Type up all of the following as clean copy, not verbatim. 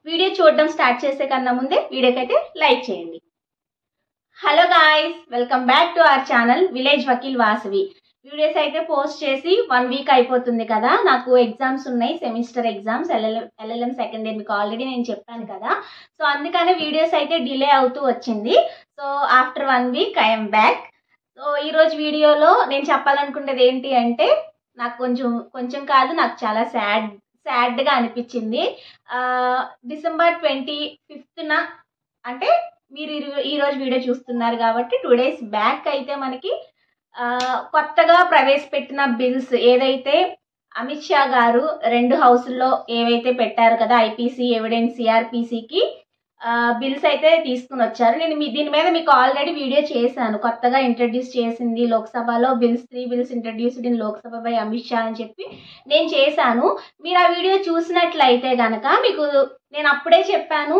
Video చూడడం start చేసే కన్నా ముందే వీడియోకైతే లైక్ చేయండి. Hello guys, welcome back to our channel village Vakeel Vasavi. Videos అయితే పోస్ట్ చేసి 1 వీక్ అయిపోతుంది కదా. నాకు ఎగ్జామ్స్ ఉన్నాయి, semester exams, LLM second year, మీకు ఆల్రెడీ నేను చెప్పాను కదా. సో అందుకనే వీడియోస్ అయితే డిలే అవుతూ వచ్చింది. So after 1 week I'm back. So ఈరోజు వీడియోలో నేను చెప్పాలనుకునేది ఏంటి అంటే, నాకు కొంచెం కాదు, నాకు చాలా సాడ్గా అనిపించింది. డిసెంబర్ 25న అంటే మీరు ఈరోజు వీడియో చూస్తున్నారు కాబట్టి 2 days బ్యాక్ అయితే మనకి కొత్తగా ప్రవేశపెట్టిన బిల్స్ ఏదైతే అమిత్ షా గారు 2 హౌసుల్లో ఏవైతే పెట్టారు కదా, ఐపీసీ, ఎవిడెన్స్, సిఆర్పిసికి బిల్స్ అయితే తీసుకుని వచ్చారు. నేను దీని మీద మీకు ఆల్రెడీ వీడియో చేశాను. కొత్తగా ఇంట్రడ్యూస్ చేసింది లోక్సభలో bills, 3 bills introduced in Lok Sabha by Amit Shah అని చెప్పి నేను చేశాను. మీరు ఆ వీడియో చూసినట్లయితే కనుక మీకు నేను అప్పుడే చెప్పాను,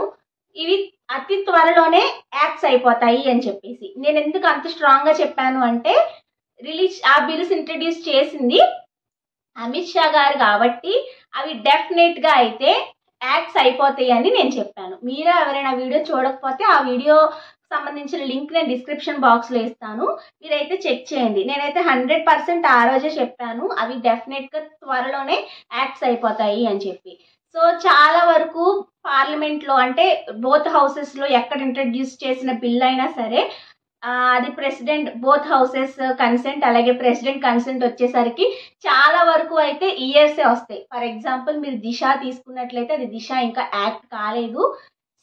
ఇవి అతి త్వరలోనే యాక్ట్స్ అయిపోతాయి అని చెప్పేసి. నేను ఎందుకు అంత స్ట్రాంగ్గా చెప్పాను అంటే, ఆ బిల్స్ ఇంట్రడ్యూస్ చేసింది అమిత్ షా గారు కాబట్టి అవి డెఫినెట్గా అయితే యాక్ట్స్ అయిపోతాయి అని నేను చెప్పాను. మీరు ఎవరైనా వీడియో చూడకపోతే ఆ వీడియో సంబంధించిన లింక్ నేను డిస్క్రిప్షన్ బాక్స్లో ఇస్తాను, మీరైతే చెక్ చేయండి. నేనైతే 100% ఆ రోజే చెప్పాను, అవి డెఫినెట్గా త్వరలోనే యాక్ట్స్ అయిపోతాయి అని చెప్పి. సో చాలా వరకు పార్లమెంట్లో అంటే బోత్ హౌసెస్లో ఎక్కడ ఇంట్రడ్యూస్ చేసిన బిల్ అయినా సరే అది ప్రెసిడెంట్ బోత్ హౌసెస్ కన్సెంట్, అలాగే ప్రెసిడెంట్ కన్సెంట్ వచ్చేసరికి చాలా వరకు అయితే ఇయర్సే వస్తాయి. ఫర్ ఎగ్జాంపుల్ మీరు దిశ తీసుకున్నట్లయితే అది దిశ ఇంకా యాక్ట్ కాలేదు,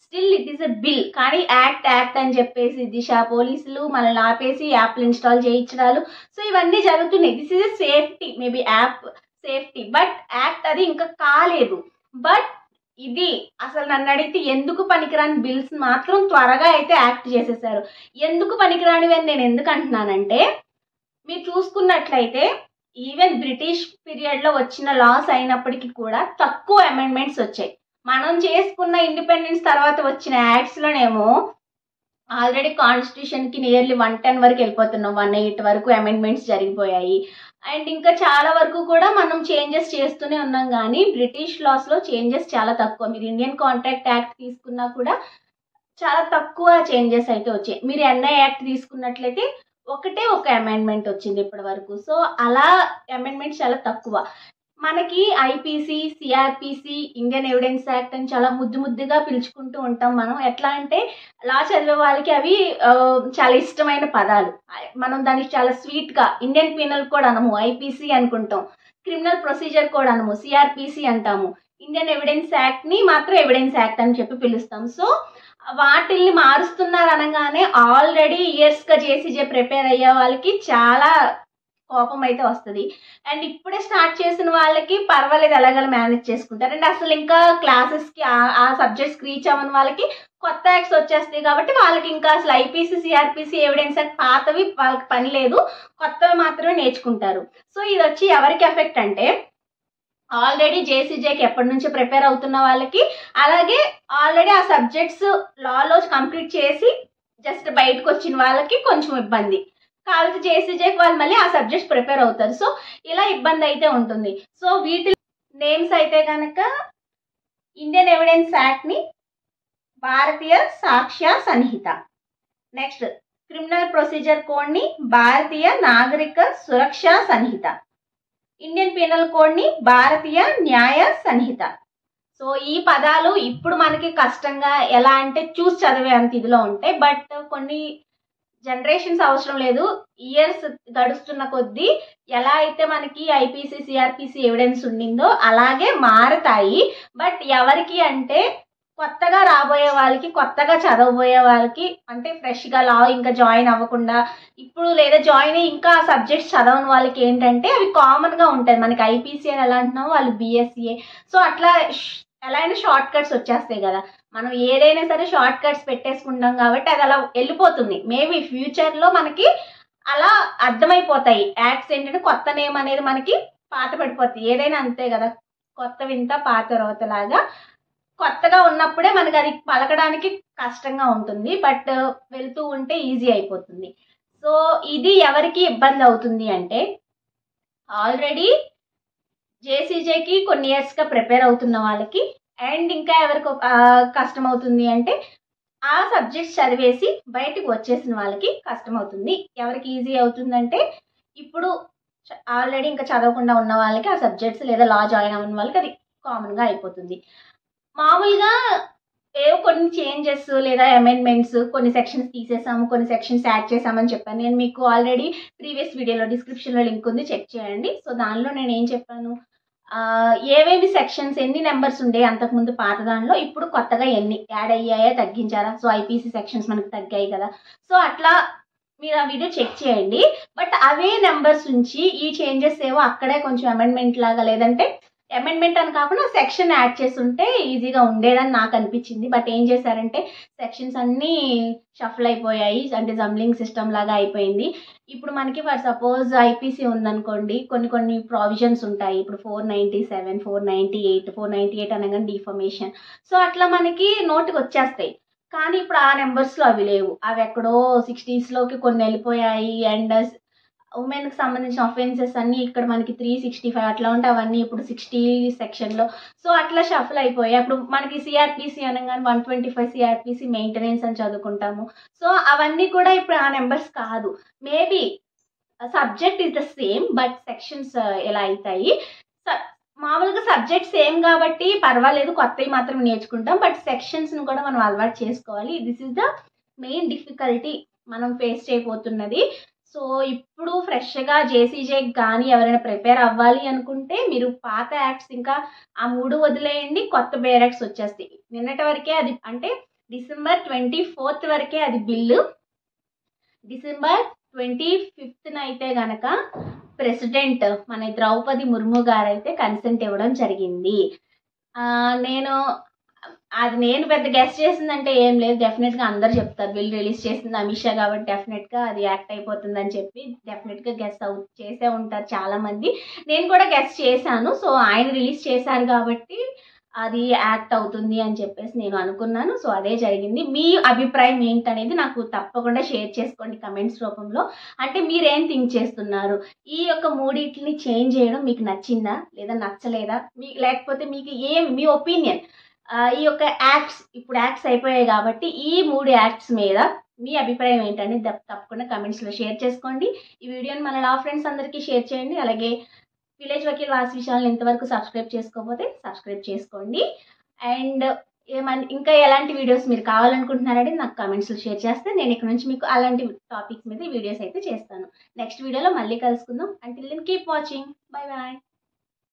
still it is a bill. కానీ యాక్ట్ అని చెప్పేసి దిశ పోలీసులు మనల్ని ఆపేసి యాప్లు ఇన్స్టాల్ చేయించడాలు, సో ఇవన్నీ జరుగుతున్నాయి. This is a safety, maybe app safety, but act అది ఇంకా కాలేదు. బట్ ఇది అసలు నన్ను అడిగితే ఎందుకు పనికిరాని బిల్స్ మాత్రం త్వరగా అయితే యాక్ట్ చేసేసారు. ఎందుకు పనికిరానివి అని నేను ఎందుకు అంటున్నానంటే, మీరు చూసుకున్నట్లయితే ఈవెన్ బ్రిటిష్ పీరియడ్లో వచ్చిన లాస్ అయినప్పటికీ కూడా తక్కువ అమెండ్మెంట్స్ వచ్చాయి. మనం చేసుకున్న ఇండిపెండెన్స్ తర్వాత వచ్చిన యాక్ట్స్లోనేమో ఆల్రెడీ కాన్స్టిట్యూషన్కి నియర్లీ 110 వరకు వెళ్ళిపోతున్నాం, 108 వరకు అమెండ్మెంట్స్ జరిగిపోయాయి. అండ్ ఇంకా చాలా వరకు కూడా మనం చేంజెస్ చేస్తూనే ఉన్నాం. కానీ బ్రిటిష్ లాస్లో చేంజెస్ చాలా తక్కువ. మీరు ఇండియన్ కాంట్రాక్ట్ యాక్ట్ తీసుకున్నా కూడా చాలా తక్కువ చేంజెస్ అయితే వచ్చాయి. మీరు ఎన్ఐ యాక్ట్ తీసుకున్నట్లయితే ఒకటే ఒక అమెండ్మెంట్ వచ్చింది ఇప్పటి వరకు. సో అలా అమెండ్మెంట్స్ చాలా తక్కువ. మనకి IPC, CrPC, Indian evidence act అని చాలా ముద్దుగా పిలుచుకుంటూ ఉంటాం మనం. ఎట్లా అంటే లా చదివే వాళ్ళకి అవి చాలా ఇష్టమైన పదాలు. మనం దానికి చాలా స్వీట్గా ఇండియన్ పీనల్ కోడ్ అనము, ఐపీసీ అనుకుంటాం. క్రిమినల్ ప్రొసీజర్ కోడ్ అనము, సిఆర్పిసి అంటాము. ఇండియన్ ఎవిడెన్స్ యాక్ట్ని మాత్రం ఎవిడెన్స్ యాక్ట్ అని చెప్పి పిలుస్తాం. సో వాటిల్ని మారుస్తున్నారు అనగానే ఆల్రెడీ ఇయర్స్గా చేసి ప్రిపేర్ అయ్యే వాళ్ళకి చాలా కోపం అయితే వస్తుంది. అండ్ ఇప్పుడే స్టార్ట్ చేసిన వాళ్ళకి పర్వాలేదు, ఎలాగల మేనేజ్ చేసుకుంటారు. అండ్ అసలు ఇంకా క్లాసెస్కి ఆ సబ్జెక్ట్స్కి రీచ్ అవ్వని వాళ్ళకి కొత్త యాక్ట్స్ వచ్చేస్తాయి కాబట్టి వాళ్ళకి ఇంకా అసలు ఐపీసీ, సిఆర్పిసి, ఎవిడెన్స్ యాక్ట్ పాతవి వాళ్ళకి పని లేదు, కొత్తవి మాత్రమే నేర్చుకుంటారు. సో ఇది వచ్చి ఎవరికి ఎఫెక్ట్ అంటే, ఆల్రెడీ జేసీజేకి ఎప్పటి నుంచి ప్రిపేర్ అవుతున్న వాళ్ళకి, అలాగే ఆల్రెడీ ఆ సబ్జెక్ట్స్ లాలో కంప్లీట్ చేసి జస్ట్ బయటకు వచ్చిన వాళ్ళకి కొంచెం ఇబ్బంది. కాబట్టి జేసీజేకి వాళ్ళు మళ్ళీ ఆ సబ్జెక్ట్స్ ప్రిపేర్ అవుతారు. సో ఇలా ఇబ్బంది అయితే ఉంటుంది. సో వీటి నేమ్స్ అయితే కనుక ఇండియన్ ఎవిడెన్స్ యాక్ట్ని భారతీయ సాక్ష్య సంహిత, నెక్స్ట్ క్రిమినల్ ప్రొసీజర్ కోడ్ని భారతీయ నాగరిక సురక్ష సంహిత, ఇండియన్ పీనల్ కోడ్ని భారతీయ న్యాయ సంహిత. సో ఈ పదాలు ఇప్పుడు మనకి కష్టంగా ఎలా అంటే చూసి చదివే అంత ఇదిలో ఉంటాయి. బట్ కొన్ని జనరేషన్స్ అవసరం లేదు, ఇయర్స్ గడుస్తున్న కొద్దీ ఎలా అయితే మనకి ఐపీసీ, సిఆర్పిసి ఎవిడెన్స్ ఉండిందో అలాగే మారుతాయి. బట్ ఎవరికి అంటే కొత్తగా రాబోయే వాళ్ళకి, కొత్తగా చదవబోయే వాళ్ళకి, అంటే ఫ్రెష్గా లా ఇంకా జాయిన్ అవ్వకుండా ఇప్పుడు లేదా జాయిన్ అయ్యి ఇంకా సబ్జెక్ట్స్ చదవని వాళ్ళకి ఏంటంటే అవి కామన్గా ఉంటాయి. మనకి ఐపీసీ అని ఎలా అంటున్నామో వాళ్ళు బీఎస్సీఏ. సో అట్లా ఎలా అయినా షార్ట్ కట్స్ వచ్చేస్తాయి కదా, మనం ఏదైనా సరే షార్ట్ కట్స్ పెట్టేసుకుంటాం కాబట్టి అది అలా వెళ్ళిపోతుంది. మేబీ ఫ్యూచర్లో మనకి అలా అర్థమైపోతాయి. యాక్ట్స్ ఏంటంటే కొత్త నేమ్ అనేది మనకి పాత పడిపోతుంది. ఏదైనా అంతే కదా, కొత్త వింత పాత రోతలాగా కొత్తగా ఉన్నప్పుడే మనకి అది పలకడానికి కష్టంగా ఉంటుంది, బట్ వెళ్తూ ఉంటే ఈజీ అయిపోతుంది. సో ఇది ఎవరికి ఇబ్బంది అవుతుంది అంటే, ఆల్రెడీ జేసీజేకి కొన్ని ఇయర్స్గా ప్రిపేర్ అవుతున్న వాళ్ళకి, అండ్ ఇంకా ఎవరికి కష్టం అవుతుంది అంటే ఆ సబ్జెక్ట్స్ చదివేసి బయటికి వచ్చేసిన వాళ్ళకి కష్టం అవుతుంది. ఎవరికి ఈజీ అవుతుందంటే ఇప్పుడు ఆల్రెడీ ఇంకా చదవకుండా ఉన్న వాళ్ళకి ఆ సబ్జెక్ట్స్ లేదా లా జాయిన్ అవ్వని వాళ్ళకి అది కామన్గా అయిపోతుంది. మామూలుగా ఏవో కొన్ని చేంజెస్ లేదా అమెండ్మెంట్స్, కొన్ని సెక్షన్స్ తీసేసాము, కొన్ని సెక్షన్స్ యాడ్ చేసామని చెప్పాను. నేను మీకు ఆల్రెడీ ప్రీవియస్ వీడియోలో డిస్క్రిప్షన్లో లింక్ ఉంది, చెక్ చేయండి. సో దానిలో నేను ఏం చెప్పాను, ఏవేవి సెక్షన్స్ ఎన్ని నెంబర్స్ ఉండే అంతకుముందు పాత దానిలో, ఇప్పుడు కొత్తగా ఎన్ని యాడ్ అయ్యాయో తగ్గించారా. సో ఐపీసీ సెక్షన్స్ మనకు తగ్గాయి కదా. సో అట్లా మీరు ఆ వీడియో చెక్ చేయండి. బట్ అవే నెంబర్స్ నుంచి ఈ చేంజెస్ ఏవో అక్కడే కొంచెం అమెండ్మెంట్ లాగా, లేదంటే అమెండ్మెంట్ అని కాకుండా సెక్షన్ యాడ్ చేస్తుంటే ఈజీగా ఉండేదని నాకు అనిపించింది. బట్ ఏం చేశారంటే సెక్షన్స్ అన్నీ షఫల్ అయిపోయాయి, అంటే జంబ్లింగ్ సిస్టమ్ లాగా అయిపోయింది. ఇప్పుడు మనకి ఫర్ సపోజ్ ఐపీసీ ఉందనుకోండి, కొన్ని ప్రావిజన్స్ ఉంటాయి. ఇప్పుడు 497, 498, 498 అనగానే డిఫర్మేషన్. సో అట్లా మనకి నోటికి వచ్చేస్తాయి. కానీ ఇప్పుడు ఆ నెంబర్స్లో అవి లేవు. అవి ఎక్కడో 60sలోకి కొన్ని వెళ్ళిపోయాయి. అండ్ ఉమెన్కి సంబంధించిన అఫెన్సెస్ అన్నీ ఇక్కడ మనకి 365 అట్లా ఉంటే అవన్నీ ఇప్పుడు 60 సెక్షన్లో. సో అట్లా షఫల్ అయిపోయాయి. అప్పుడు మనకి సిఆర్పిసి అనగానే 125 సిఆర్పిసి మెయింటెనెన్స్ అని చదువుకుంటాము. సో అవన్నీ కూడా ఇప్పుడు ఆ నెంబర్స్ కాదు. Maybe subject is the same, but sections ఎలా అవుతాయి. మామూలుగా సబ్జెక్ట్ సేమ్ కాబట్టి పర్వాలేదు, కొత్తవి మాత్రం నేర్చుకుంటాం. బట్ సెక్షన్స్ని కూడా మనం అలవాటు చేసుకోవాలి. This is the main difficulty మనం ఫేస్ చేయబోతున్నది. సో ఇప్పుడు ఫ్రెష్గా జేసీజే కానీ ఎవరైనా ప్రిపేర్ అవ్వాలి అనుకుంటే మీరు పాత యాక్ట్స్ ఇంకా ఆ 3 వదిలేయండి, కొత్త బేర్ యాక్ట్స్ వచ్చేస్తాయి. నిన్నటి వరకే అది, అంటే December 24th వరకే అది బిల్లు. December 25th అయితే గనక ప్రెసిడెంట్ మన ద్రౌపది ముర్ము గారు అయితే కన్సెంట్ ఇవ్వడం జరిగింది. నేను పెద్ద గెస్ట్ చేసిందంటే ఏం లేదు. డెఫినెట్గా అందరు చెప్తారు బిల్ రిలీజ్ చేసింది అమిత్ షా కాబట్టి డెఫినెట్గా అది యాక్ట్ అయిపోతుందని చెప్పి డెఫినెట్గా గెస్ట్ చేసే ఉంటారు చాలామంది. నేను కూడా గెస్ట్ చేశాను. సో ఆయన రిలీజ్ చేశారు కాబట్టి అది యాక్ట్ అవుతుంది అని చెప్పేసి నేను అనుకున్నాను. సో అదే జరిగింది. మీ అభిప్రాయం ఏంటనేది నాకు తప్పకుండా షేర్ చేసుకోండి కమెంట్స్ రూపంలో. అంటే మీరేం థింక్ చేస్తున్నారు, ఈ యొక్క మూడింటిని చేంజ్ చేయడం మీకు నచ్చిందా లేదా నచ్చలేదా, లేకపోతే మీకు మీ ఒపీనియన్ ఈ యొక్క యాక్ట్స్, ఇప్పుడు యాక్ట్స్ అయిపోయాయి కాబట్టి ఈ 3 యాక్ట్స్ మీద మీ అభిప్రాయం ఏంటనేది తప్పకుండా కమెంట్స్లో షేర్ చేసుకోండి. ఈ వీడియోని మన లా ఫ్రెండ్స్ అందరికీ షేర్ చేయండి. అలాగే విలేజ్ వకీల్ వాసవి ఛానల్ ఇంతవరకు సబ్స్క్రైబ్ చేసుకోకపోతే సబ్స్క్రైబ్ చేసుకోండి. అండ్ ఇంకా ఎలాంటి వీడియోస్ మీరు కావాలనుకుంటున్నారంటే నాకు కమెంట్స్లో షేర్ చేస్తే నేను ఇక్కడ నుంచి మీకు అలాంటి టాపిక్స్ మీద వీడియోస్ అయితే చేస్తాను. నెక్స్ట్ వీడియోలో మళ్ళీ కలుసుకుందాం. Until then keep watching. Bye bye.